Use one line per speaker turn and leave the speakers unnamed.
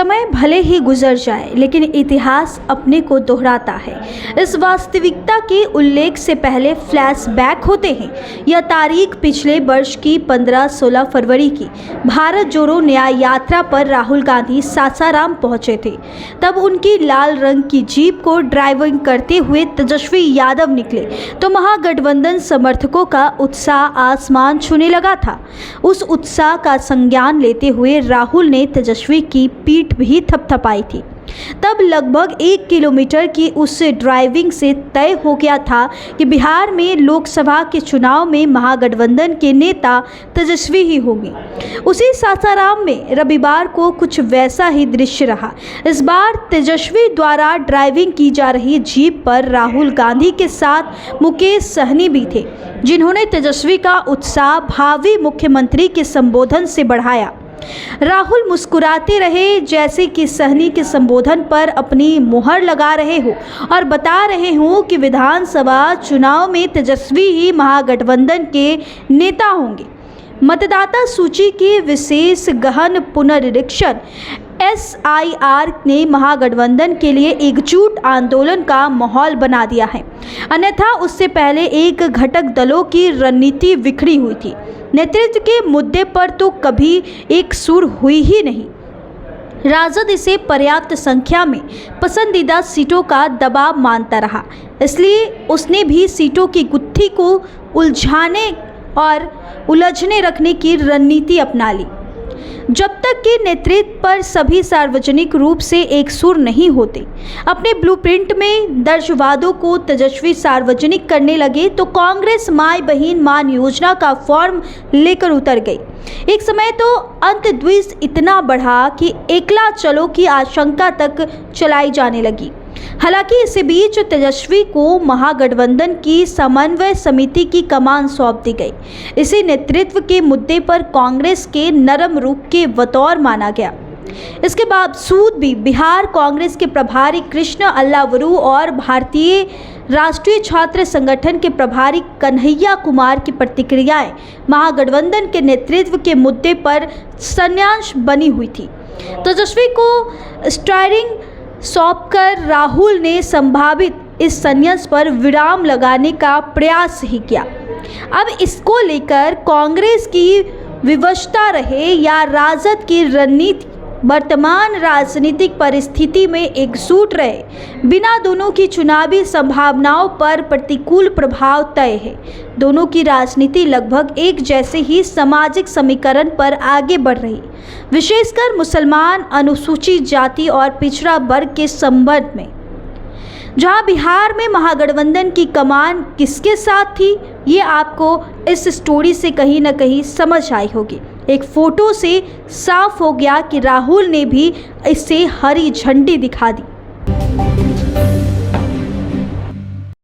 समय भले ही गुजर जाए, लेकिन इतिहास अपने को दोहराता है। इस वास्तविकता के उल्लेख से पहले फ्लैशबैक होते हैं। यह तारीख पिछले वर्ष की 15-16 फरवरी की भारत जोड़ो न्याय यात्रा पर राहुल गांधी सासाराम पहुंचे थे। तब उनकी लाल रंग की जीप को ड्राइविंग करते हुए तेजस्वी यादव निकले तो महागठबंधन समर्थकों का उत्साह आसमान छूने लगा था। उस उत्साह का संज्ञान लेते हुए राहुल ने तेजस्वी की पीठ भी थपथपाई थी। तब लगभग 1 किलोमीटर की उस ड्राइविंग से तय हो गया था कि बिहार में लोकसभा के चुनाव में महागठबंधन के नेता तेजस्वी ही होंगे। उसी सासाराम में रविवार को कुछ वैसा ही दृश्य रहा। इस बार तेजस्वी द्वारा ड्राइविंग की जा रही जीप पर राहुल गांधी के साथ मुकेश सहनी भी थे, जिन्होंने तेजस्वी का उत्साह भावी मुख्यमंत्री के संबोधन से बढ़ाया। राहुल मुस्कुराते रहे जैसे कि सहनी के संबोधन पर अपनी मुहर लगा रहे हो और बता रहे हो कि विधानसभा चुनाव में तेजस्वी ही महागठबंधन के नेता होंगे। मतदाता सूची के विशेष गहन पुनरीक्षण SIR ने महागठबंधन के लिए एकजुट आंदोलन का माहौल बना दिया है। अन्यथा उससे पहले एक घटक दलों की रणनीति बिखरी हुई थी। नेतृत्व के मुद्दे पर तो कभी एक सुर हुई ही नहीं। राजद इसे पर्याप्त संख्या में पसंदीदा सीटों का दबाव मानता रहा, इसलिए उसने भी सीटों की गुत्थी को उलझाने और उलझने रखने की रणनीति अपना ली। जब तक कि नेतृत्व पर सभी सार्वजनिक रूप से एक सुर नहीं होते, अपने ब्लूप्रिंट में दर्ज वादों को तेजस्वी सार्वजनिक करने लगे तो कांग्रेस माई बहिन मान योजना का फॉर्म लेकर उतर गई। एक समय तो अंतद्विष इतना बढ़ा कि एकला चलो की आशंका तक चलाई जाने लगी। हालांकि इसी बीच तेजस्वी को महागठबंधन की समन्वय समिति की कमान सौंप दी गई। इसी नेतृत्व के मुद्दे पर कांग्रेस के नरम रुख के बतौर माना गया। इसके बावजूद भी बिहार कांग्रेस के प्रभारी कृष्ण अल्लावरू और भारतीय राष्ट्रीय छात्र संगठन के प्रभारी कन्हैया कुमार की प्रतिक्रियाएं महागठबंधन के नेतृत्व के मुद्दे पर संन्यास बनी हुई थी। तेजस्वी को स्टीयरिंग सौंपकर राहुल ने संभावित इस संन्यास पर विराम लगाने का प्रयास ही किया। अब इसको लेकर कांग्रेस की विवशता रहे या राजद की रणनीति, वर्तमान राजनीतिक परिस्थिति में एकजुट रहे, बिना दोनों की चुनावी संभावनाओं पर प्रतिकूल प्रभाव तय है। दोनों की राजनीति लगभग एक जैसे ही सामाजिक समीकरण पर आगे बढ़ रही, विशेषकर मुसलमान, अनुसूचित जाति और पिछड़ा वर्ग के संबंध में। जहां बिहार में महागठबंधन की कमान किसके साथ थी, ये आपको इस स्टोरी से कहीं ना कहीं समझ आई होगी। एक फोटो से साफ हो गया कि राहुल ने भी इसे हरी झंडी दिखा दी।